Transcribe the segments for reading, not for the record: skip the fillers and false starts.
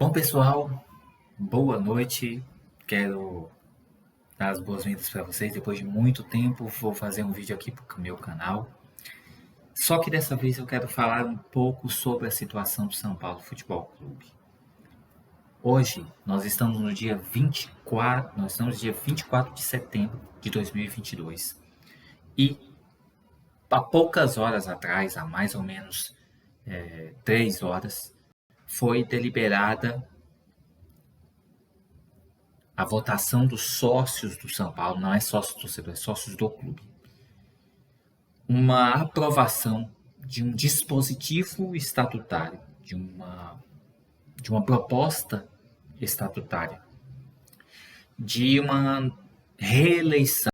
Bom, pessoal, boa noite. Quero dar as boas-vindas para vocês. Depois de muito tempo, vou fazer um vídeo aqui para o meu canal. Só que dessa vez eu quero falar um pouco sobre a situação do São Paulo Futebol Clube. Hoje, nós estamos no dia 24 de setembro de 2022. E há poucas horas atrás, há mais ou menos 3 horas, foi deliberada a votação dos sócios do São Paulo, não é sócio torcedor, é sócios do clube. Uma aprovação de um dispositivo estatutário, de uma proposta estatutária, de uma reeleição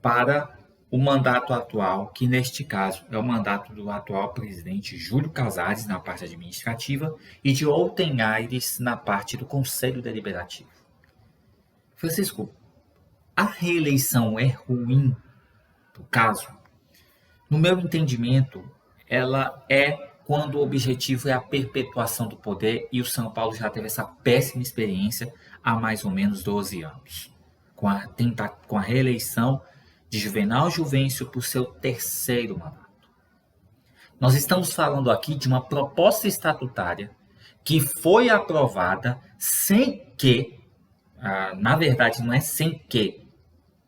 para o mandato atual, que neste caso é o mandato do atual presidente Júlio Casares na parte administrativa e de Olten Aires na parte do Conselho Deliberativo. Francisco, a reeleição é ruim no caso? No meu entendimento, ela é quando o objetivo é a perpetuação do poder, e o São Paulo já teve essa péssima experiência há mais ou menos 12 anos, com a reeleição de Juvenal Juvencio por seu terceiro mandato. Nós estamos falando aqui de uma proposta estatutária que foi aprovada sem que, na verdade não é sem que,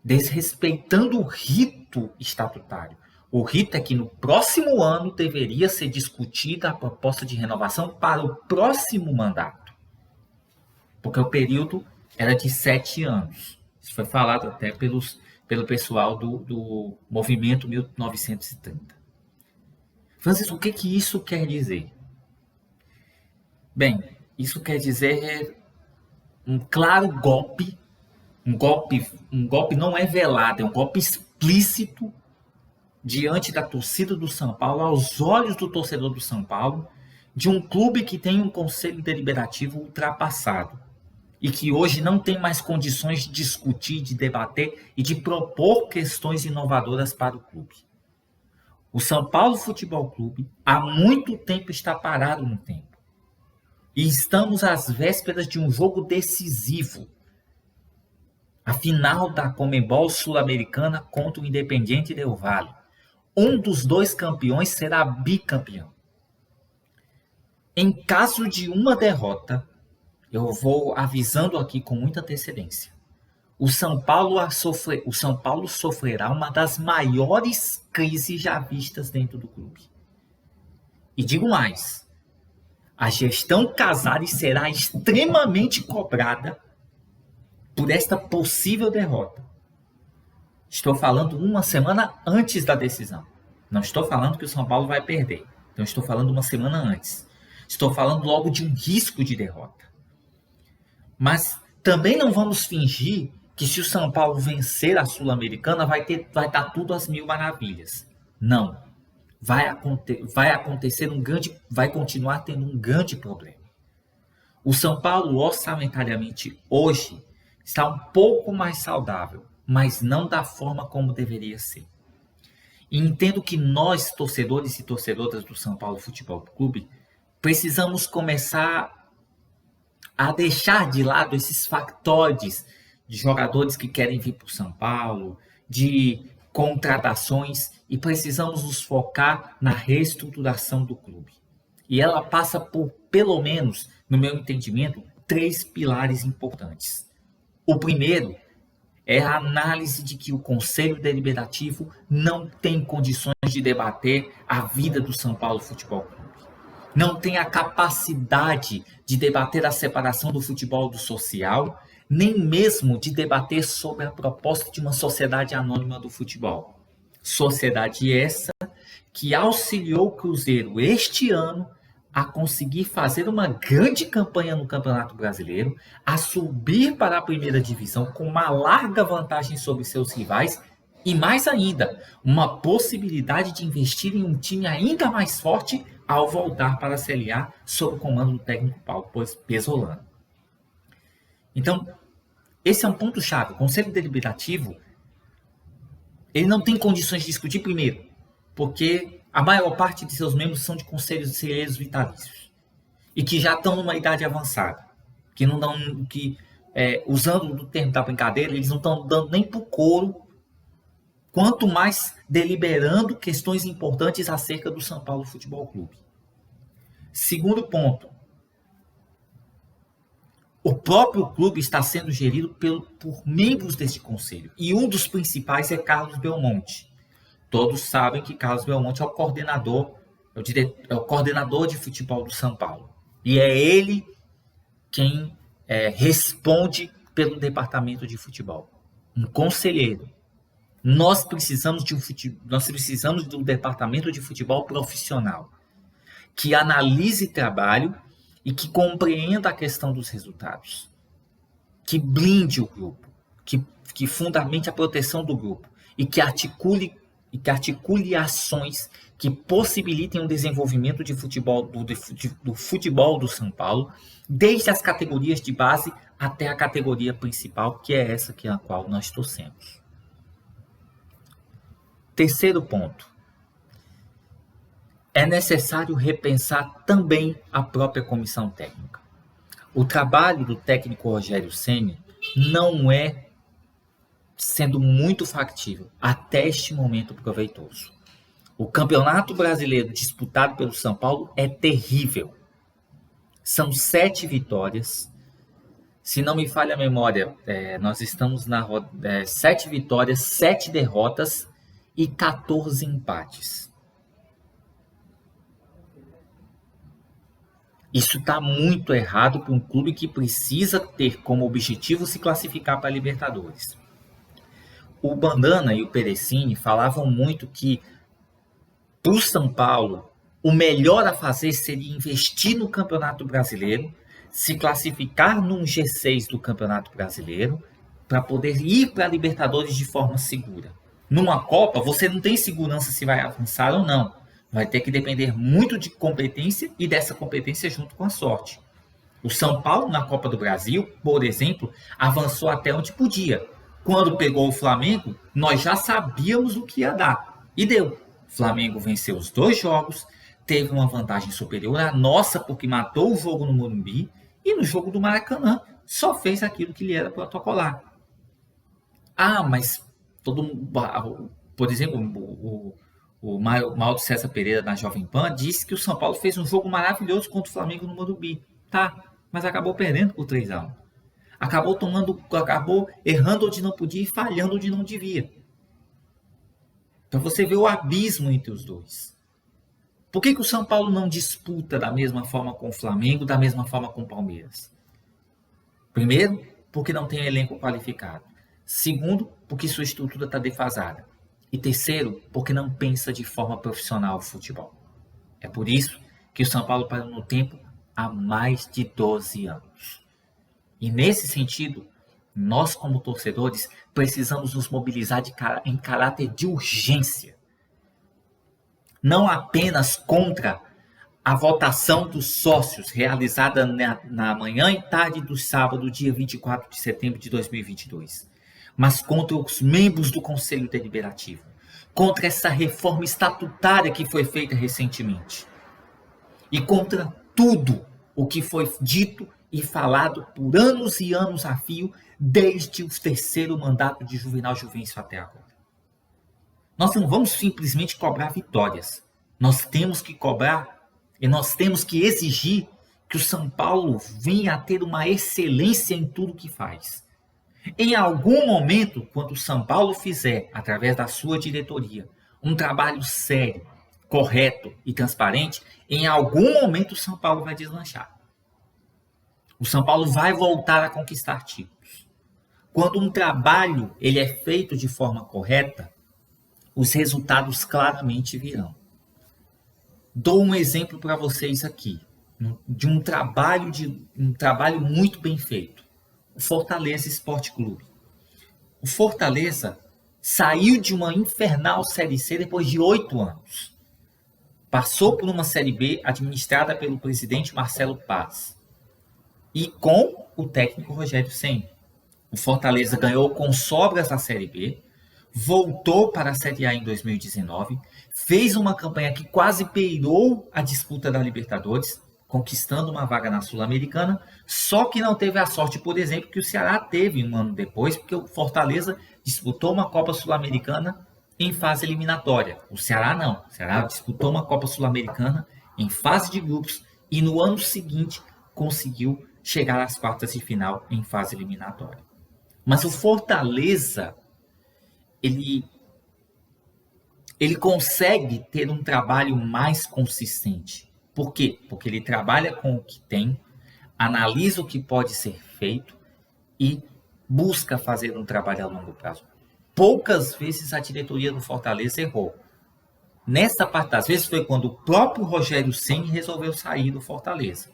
desrespeitando o rito estatutário. O rito é que no próximo ano deveria ser discutida a proposta de renovação para o próximo mandato, porque o período era de 7 anos. Isso foi falado até pelo pessoal do movimento 1930. Francisco, o que isso quer dizer? Bem, isso quer dizer um claro golpe. Um golpe não é velado, é um golpe explícito diante da torcida do São Paulo, aos olhos do torcedor do São Paulo, de um clube que tem um conselho deliberativo ultrapassado e que hoje não tem mais condições de discutir, de debater e de propor questões inovadoras para o clube. O São Paulo Futebol Clube há muito tempo está parado no tempo. E estamos às vésperas de um jogo decisivo. A final da Conmebol Sul-Americana contra o Independiente Del Valle. Um dos dois campeões será bicampeão. Em caso de uma derrota, eu vou avisando aqui com muita antecedência. O São Paulo sofrerá uma das maiores crises já vistas dentro do clube. E digo mais, a gestão Casares será extremamente cobrada por esta possível derrota. Estou falando uma semana antes da decisão. Não estou falando que o São Paulo vai perder. Então estou falando uma semana antes. Estou falando logo de um risco de derrota. Mas também não vamos fingir que se o São Paulo vencer a Sul-Americana vai dar tudo às mil maravilhas. Não. Vai continuar tendo um grande problema. O São Paulo, orçamentariamente, hoje, está um pouco mais saudável, mas não da forma como deveria ser. E entendo que nós, torcedores e torcedoras do São Paulo Futebol Clube, precisamos começar a deixar de lado esses factores de jogadores que querem vir para o São Paulo, de contratações, e precisamos nos focar na reestruturação do clube. E ela passa por, pelo menos, no meu entendimento, 3 pilares importantes. O primeiro é a análise de que o Conselho Deliberativo não tem condições de debater a vida do São Paulo Futebol Clube. Não tem a capacidade de debater a separação do futebol do social, nem mesmo de debater sobre a proposta de uma sociedade anônima do futebol. Sociedade essa que auxiliou o Cruzeiro este ano a conseguir fazer uma grande campanha no Campeonato Brasileiro, a subir para a primeira divisão com uma larga vantagem sobre seus rivais e, mais ainda, uma possibilidade de investir em um time ainda mais forte ao voltar para a Série A sob o comando do técnico Paulo Pesolano. Então, esse é um ponto-chave. O Conselho Deliberativo ele não tem condições de discutir primeiro, porque a maior parte de seus membros são de conselhos vitalícios. e que já estão numa idade avançada, que não dão, usando o termo da brincadeira, eles não estão dando nem pro couro, quanto mais deliberando questões importantes acerca do São Paulo Futebol Clube. Segundo ponto, o próprio clube está sendo gerido por membros deste conselho, e um dos principais é Carlos Belmonte. Todos sabem que Carlos Belmonte é o coordenador, é o coordenador de futebol do São Paulo. E é ele quem responde pelo departamento de futebol. Um conselheiro. Nós precisamos de um departamento de futebol profissional que analise trabalho e que compreenda a questão dos resultados, que blinde o grupo, que fundamente a proteção do grupo e que articule ações que possibilitem o desenvolvimento de futebol, do futebol do São Paulo, desde as categorias de base até a categoria principal, que é essa a qual nós torcemos. Terceiro ponto. É necessário repensar também a própria comissão técnica. O trabalho do técnico Rogério Ceni não é sendo muito factível até este momento proveitoso. O Campeonato Brasileiro disputado pelo São Paulo é terrível. São 7 vitórias. Se não me falha a memória, nós estamos na 7 vitórias, 7 derrotas e 14 empates. Isso está muito errado para um clube que precisa ter como objetivo se classificar para a Libertadores. O Bandana e o Perecini falavam muito que, para o São Paulo, o melhor a fazer seria investir no Campeonato Brasileiro, se classificar num G6 do Campeonato Brasileiro, para poder ir para a Libertadores de forma segura. Numa Copa, você não tem segurança se vai avançar ou não. Vai ter que depender muito de competência e dessa competência junto com a sorte. O São Paulo, na Copa do Brasil, por exemplo, avançou até onde podia. Quando pegou o Flamengo, nós já sabíamos o que ia dar. E deu. O Flamengo venceu os 2 jogos, teve uma vantagem superior à nossa, porque matou o jogo no Morumbi, e no jogo do Maracanã só fez aquilo que lhe era protocolar. Mas por exemplo, o Mauro César Pereira, na Jovem Pan, disse que o São Paulo fez um jogo maravilhoso contra o Flamengo no Morumbi. Tá, mas acabou perdendo por 3-1. Acabou errando onde não podia e falhando onde não devia. Então você vê o abismo entre os dois. Por que o São Paulo não disputa da mesma forma com o Flamengo, da mesma forma com o Palmeiras? Primeiro, porque não tem elenco qualificado. Segundo, porque sua estrutura está defasada. E terceiro, porque não pensa de forma profissional o futebol. É por isso que o São Paulo parou no tempo há mais de 12 anos. E nesse sentido, nós como torcedores precisamos nos mobilizar em caráter de urgência. Não apenas contra a votação dos sócios realizada na manhã e tarde do sábado, dia 24 de setembro de 2022, mas contra os membros do Conselho Deliberativo, contra essa reforma estatutária que foi feita recentemente e contra tudo o que foi dito e falado por anos e anos a fio desde o 3º mandato de Juvenal Juvencio até agora. Nós não vamos simplesmente cobrar vitórias. Nós temos que cobrar e nós temos que exigir que o São Paulo venha a ter uma excelência em tudo que faz. Em algum momento, quando o São Paulo fizer, através da sua diretoria, um trabalho sério, correto e transparente, em algum momento o São Paulo vai deslanchar. O São Paulo vai voltar a conquistar títulos. Quando um trabalho ele é feito de forma correta, os resultados claramente virão. Dou um exemplo para vocês aqui, de um trabalho muito bem feito. O Fortaleza Esporte Clube. O Fortaleza saiu de uma infernal Série C depois de 8 anos. Passou por uma Série B administrada pelo presidente Marcelo Paz e com o técnico Rogério Ceni. O Fortaleza ganhou com sobras a Série B, voltou para a Série A em 2019, fez uma campanha que quase beirou a disputa da Libertadores, conquistando uma vaga na Sul-Americana, só que não teve a sorte, por exemplo, que o Ceará teve um ano depois, porque o Fortaleza disputou uma Copa Sul-Americana em fase eliminatória. O Ceará não. O Ceará disputou uma Copa Sul-Americana em fase de grupos e no ano seguinte conseguiu chegar às quartas de final em fase eliminatória. Mas o Fortaleza, ele consegue ter um trabalho mais consistente. Por quê? Porque ele trabalha com o que tem, analisa o que pode ser feito e busca fazer um trabalho a longo prazo. Poucas vezes a diretoria do Fortaleza errou. Nessa parte das vezes foi quando o próprio Rogério Ceni resolveu sair do Fortaleza.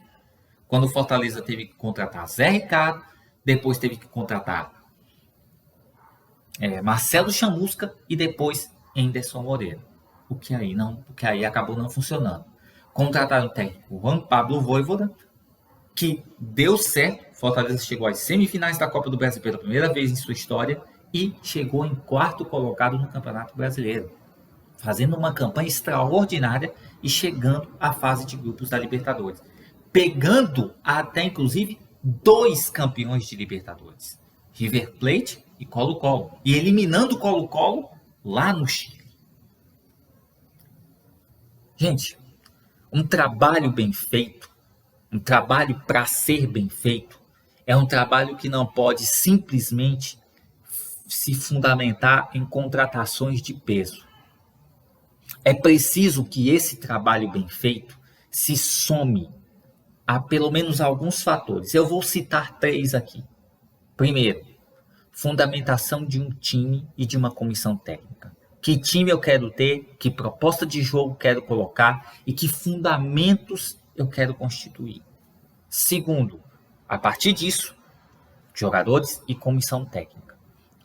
Quando o Fortaleza teve que contratar Zé Ricardo, depois teve que contratar Marcelo Chamusca e depois Anderson Moreira. O que aí acabou não funcionando. Contrataram o técnico Juan Pablo Vojvoda, que deu certo. Fortaleza chegou às semifinais da Copa do Brasil pela primeira vez em sua história e chegou em quarto colocado no Campeonato Brasileiro, fazendo uma campanha extraordinária e chegando à fase de grupos da Libertadores, pegando até inclusive 2 campeões de Libertadores, River Plate e Colo-Colo, e eliminando o Colo-Colo lá no Chile. Gente, um trabalho bem feito, um trabalho para ser bem feito, é um trabalho que não pode simplesmente se fundamentar em contratações de peso. É preciso que esse trabalho bem feito se some a pelo menos alguns fatores. Eu vou citar 3 aqui. Primeiro, fundamentação de um time e de uma comissão técnica. Que time eu quero ter, que proposta de jogo quero colocar e que fundamentos eu quero constituir. Segundo, a partir disso, jogadores e comissão técnica.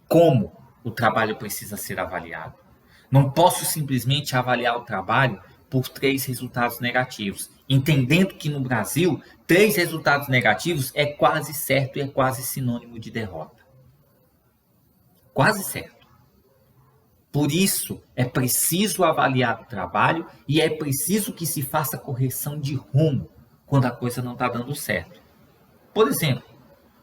Como o trabalho precisa ser avaliado? Não posso simplesmente avaliar o trabalho por 3 resultados negativos, entendendo que no Brasil 3 resultados negativos é quase certo e é quase sinônimo de derrota. Quase certo. Por isso, é preciso avaliar o trabalho e é preciso que se faça correção de rumo quando a coisa não está dando certo. Por exemplo,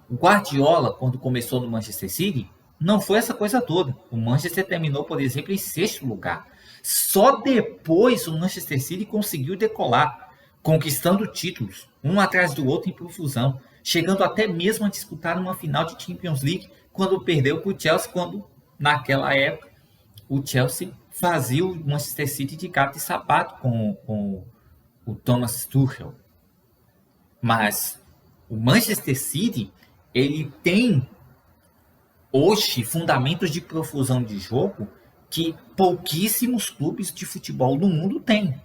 o Guardiola, quando começou no Manchester City, não foi essa coisa toda. O Manchester terminou, por exemplo, em 6º lugar. Só depois o Manchester City conseguiu decolar, conquistando títulos, um atrás do outro em profusão, chegando até mesmo a disputar uma final de Champions League, quando perdeu para o Chelsea, quando, naquela época, o Chelsea fazia o Manchester City de gato e sapato com o Thomas Tuchel. Mas o Manchester City, ele tem hoje fundamentos de profusão de jogo que pouquíssimos clubes de futebol no mundo têm.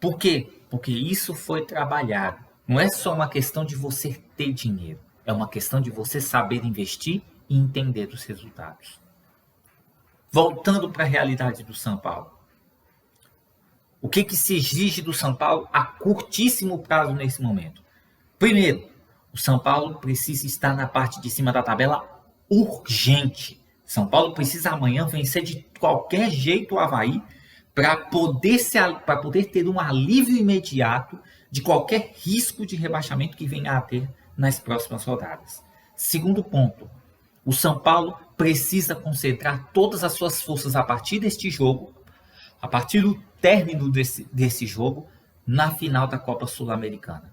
Por quê? Porque isso foi trabalhado. Não é só uma questão de você ter dinheiro, é uma questão de você saber investir e entender os resultados. Voltando para a realidade do São Paulo. O que se exige do São Paulo a curtíssimo prazo nesse momento? Primeiro, o São Paulo precisa estar na parte de cima da tabela urgente. São Paulo precisa amanhã vencer de qualquer jeito o Avaí para poder ter um alívio imediato de qualquer risco de rebaixamento que venha a ter nas próximas rodadas. Segundo ponto, o São Paulo precisa concentrar todas as suas forças a partir deste jogo, a partir do término desse jogo, na final da Copa Sul-Americana.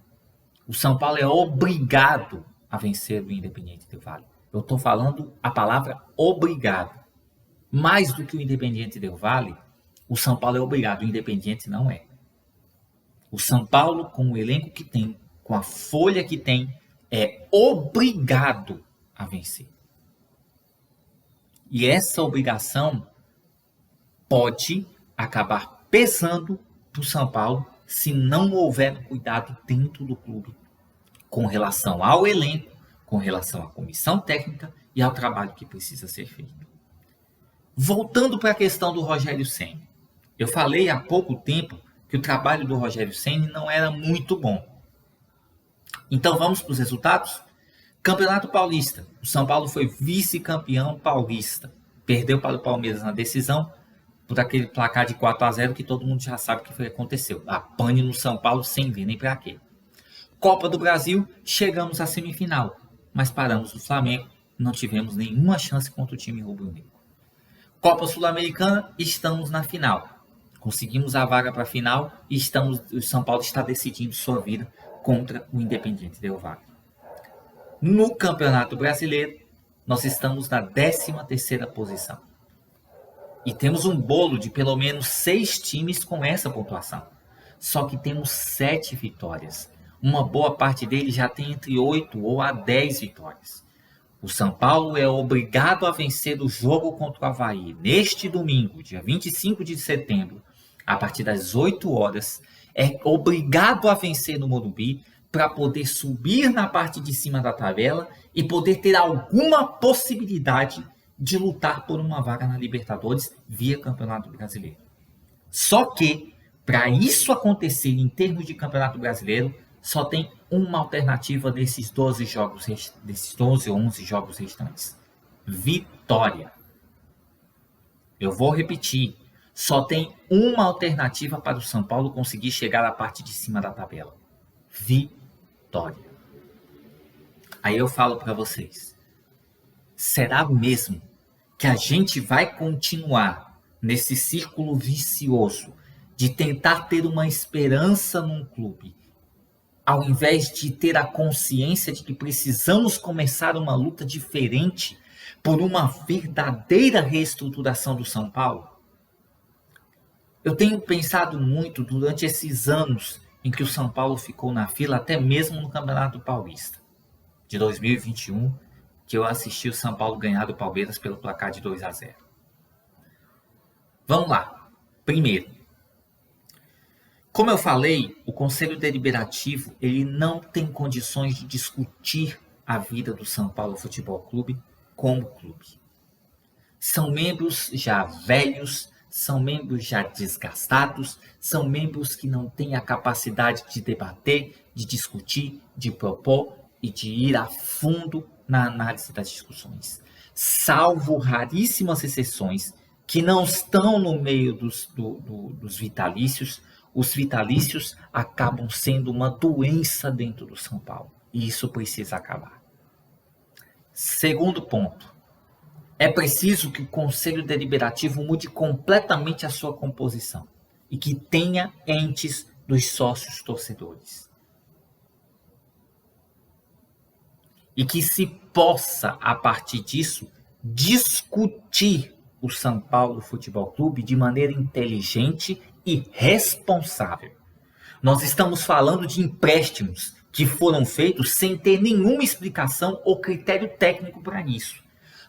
O São Paulo é obrigado a vencer o Independiente Del Valle. Eu estou falando a palavra obrigado. Mais do que o Independiente Del Valle, o São Paulo é obrigado, o Independiente não é. O São Paulo, com o elenco que tem, com a folha que tem, é obrigado a vencer. E essa obrigação pode acabar pesando para o São Paulo se não houver cuidado dentro do clube com relação ao elenco, com relação à comissão técnica e ao trabalho que precisa ser feito. Voltando para a questão do Rogério Ceni. Eu falei há pouco tempo que o trabalho do Rogério Ceni não era muito bom. Então vamos para os resultados? Campeonato Paulista. O São Paulo foi vice-campeão paulista. Perdeu para o Palmeiras na decisão, por aquele placar de 4-0 que todo mundo já sabe o que foi que aconteceu. A pane no São Paulo sem ver nem para quê. Copa do Brasil, chegamos à semifinal, mas paramos no Flamengo, não tivemos nenhuma chance contra o time rubro-negro. Copa Sul-Americana, estamos na final. Conseguimos a vaga para a final e o São Paulo está decidindo sua vida contra o Independiente Del Valle. No Campeonato Brasileiro, nós estamos na 13ª posição. E temos um bolo de pelo menos 6 times com essa pontuação. Só que temos 7 vitórias. Uma boa parte deles já tem entre 8 ou a 10 vitórias. O São Paulo é obrigado a vencer o jogo contra o Avaí neste domingo, dia 25 de setembro, a partir das 8 horas. É obrigado a vencer no Morumbi para poder subir na parte de cima da tabela e poder ter alguma possibilidade de lutar por uma vaga na Libertadores via Campeonato Brasileiro. Só que, para isso acontecer em termos de Campeonato Brasileiro, só tem uma alternativa desses 12 ou 11 jogos restantes. Vitória. Eu vou repetir. Só tem uma alternativa para o São Paulo conseguir chegar à parte de cima da tabela. Vitória. Aí eu falo para vocês. Será mesmo que a gente vai continuar nesse círculo vicioso de tentar ter uma esperança num clube, ao invés de ter a consciência de que precisamos começar uma luta diferente por uma verdadeira reestruturação do São Paulo? Eu tenho pensado muito durante esses anos em que o São Paulo ficou na fila, até mesmo no Campeonato Paulista de 2021, que eu assisti o São Paulo ganhar do Palmeiras pelo placar de 2-0. Vamos lá. Primeiro, como eu falei, o Conselho Deliberativo ele não tem condições de discutir a vida do São Paulo Futebol Clube como clube. São membros já velhos, são membros já desgastados, são membros que não têm a capacidade de debater, de discutir, de propor e de ir a fundo na análise das discussões. Salvo raríssimas exceções que não estão no meio dos vitalícios, os vitalícios acabam sendo uma doença dentro do São Paulo. E isso precisa acabar. Segundo ponto. É preciso que o Conselho Deliberativo mude completamente a sua composição e que tenha entes dos sócios torcedores. E que se possa, a partir disso, discutir o São Paulo Futebol Clube de maneira inteligente e responsável. Nós estamos falando de empréstimos que foram feitos sem ter nenhuma explicação ou critério técnico para isso.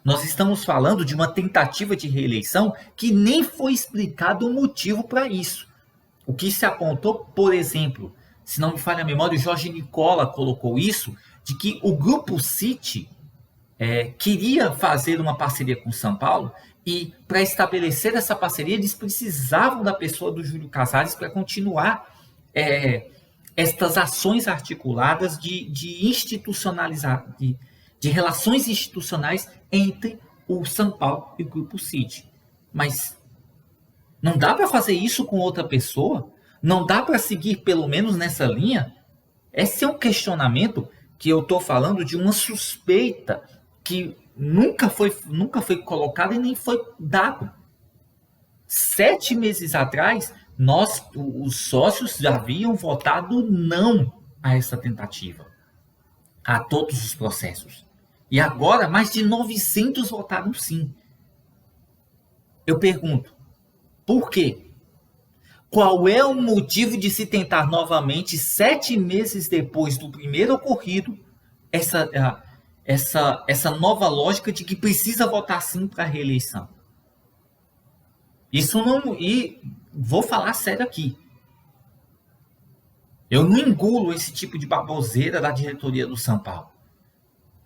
Nós estamos falando de uma tentativa de reeleição que nem foi explicado o motivo para isso. O que se apontou, por exemplo, se não me falha a memória, o Jorge Nicola colocou isso, de que o Grupo City queria fazer uma parceria com o São Paulo e para estabelecer essa parceria eles precisavam da pessoa do Júlio Casares para continuar estas ações articuladas de institucionalizar, de relações institucionais entre o São Paulo e o Grupo City. Mas não dá para fazer isso com outra pessoa? Não dá para seguir pelo menos nessa linha? Esse é um questionamento que eu estou falando de uma suspeita que nunca foi colocada e nem foi dado. 7 meses atrás, os sócios já haviam votado não a essa tentativa, a todos os processos. E agora, mais de 900 votaram sim. Eu pergunto, por quê? Qual é o motivo de se tentar novamente, 7 meses depois do primeiro ocorrido, essa nova lógica de que precisa votar sim para a reeleição? Isso não... E vou falar sério aqui. Eu não engulo esse tipo de baboseira da diretoria do São Paulo.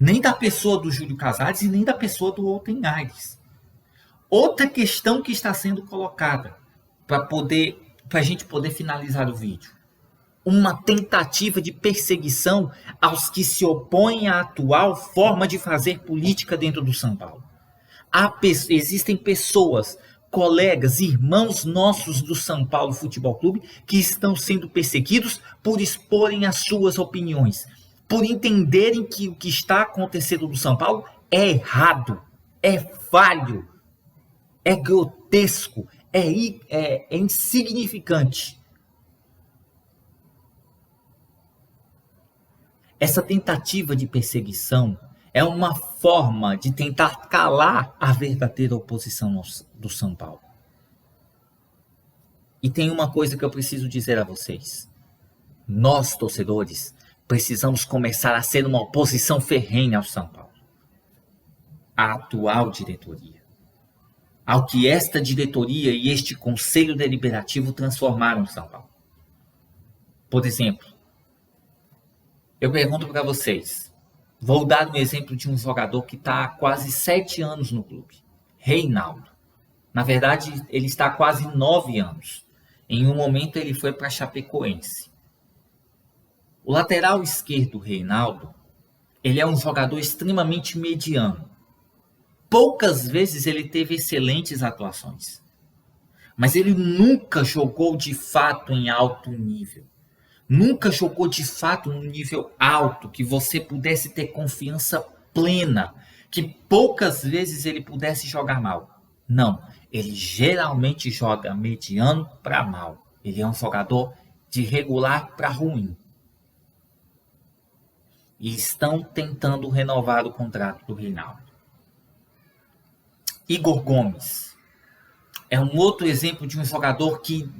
Nem da pessoa do Júlio Casares e nem da pessoa do Walter Aires. Outra questão que está sendo colocada para a gente poder finalizar o vídeo. Uma tentativa de perseguição aos que se opõem à atual forma de fazer política dentro do São Paulo. Existem pessoas colegas, irmãos nossos do São Paulo Futebol Clube que estão sendo perseguidos por exporem as suas opiniões, por entenderem que o que está acontecendo no São Paulo é errado, é falho, é grotesco, é insignificante. Essa tentativa de perseguição é uma forma de tentar calar a verdadeira oposição do São Paulo. E tem uma coisa que eu preciso dizer a vocês. Nós, torcedores, precisamos começar a ser uma oposição ferrenha ao São Paulo. A atual diretoria. Ao que esta diretoria e este Conselho Deliberativo transformaram São Paulo. Por exemplo, eu pergunto para vocês, vou dar um exemplo de um jogador que está há quase 7 anos no clube, Reinaldo. Na verdade, ele está há quase 9 anos. Em um momento, ele foi para a Chapecoense. O lateral esquerdo, Reinaldo, ele é um jogador extremamente mediano. Poucas vezes ele teve excelentes atuações. Mas ele nunca jogou de fato em alto nível. Nunca jogou de fato num nível alto, que você pudesse ter confiança plena, que poucas vezes ele pudesse jogar mal. Não, ele geralmente joga mediano para mal. Ele é um jogador de regular para ruim. E estão tentando renovar o contrato do Reinaldo. Igor Gomes é um outro exemplo de um jogador que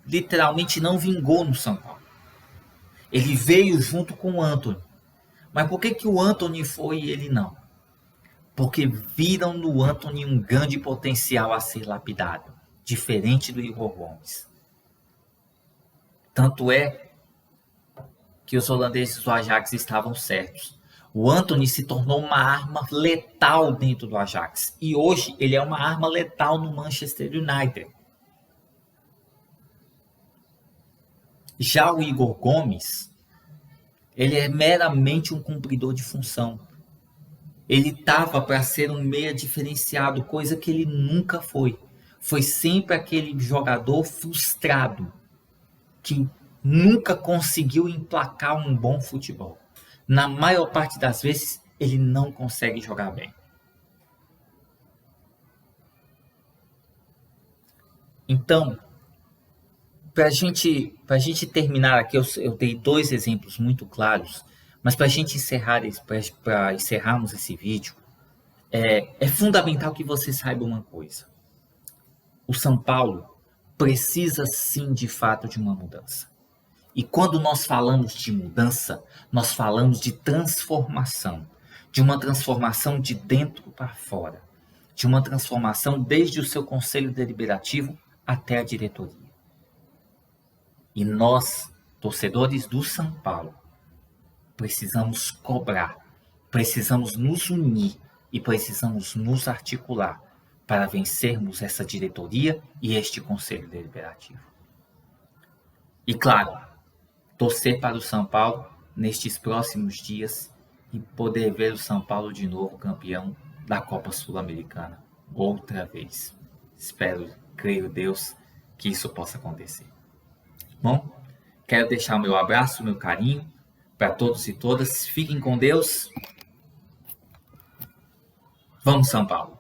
literalmente não vingou no São Paulo. Ele veio junto com o Antony. Mas por que o Antony foi e ele não? Porque viram no Antony um grande potencial a ser lapidado, diferente do Igor Gomes. Tanto é que os holandeses do Ajax estavam certos. O Antony se tornou uma arma letal dentro do Ajax. E hoje ele é uma arma letal no Manchester United. Já o Igor Gomes, ele é meramente um cumpridor de função. Ele estava para ser um meia diferenciado, coisa que ele nunca foi. Foi sempre aquele jogador frustrado, que nunca conseguiu emplacar um bom futebol. Na maior parte das vezes, ele não consegue jogar bem. Então, para a gente terminar aqui, eu dei 2 exemplos muito claros, mas para a gente para encerrarmos esse vídeo, é fundamental que você saiba uma coisa. O São Paulo precisa sim, de fato, de uma mudança. E quando nós falamos de mudança, nós falamos de transformação. De uma transformação de dentro para fora. De uma transformação desde o seu conselho deliberativo até a diretoria. E nós, torcedores do São Paulo, precisamos cobrar, precisamos nos unir e precisamos nos articular para vencermos essa diretoria e este conselho deliberativo. E claro, torcer para o São Paulo nestes próximos dias e poder ver o São Paulo de novo campeão da Copa Sul-Americana outra vez. Espero, creio Deus, que isso possa acontecer. Bom, quero deixar o meu abraço, o meu carinho para todos e todas. Fiquem com Deus. Vamos, São Paulo!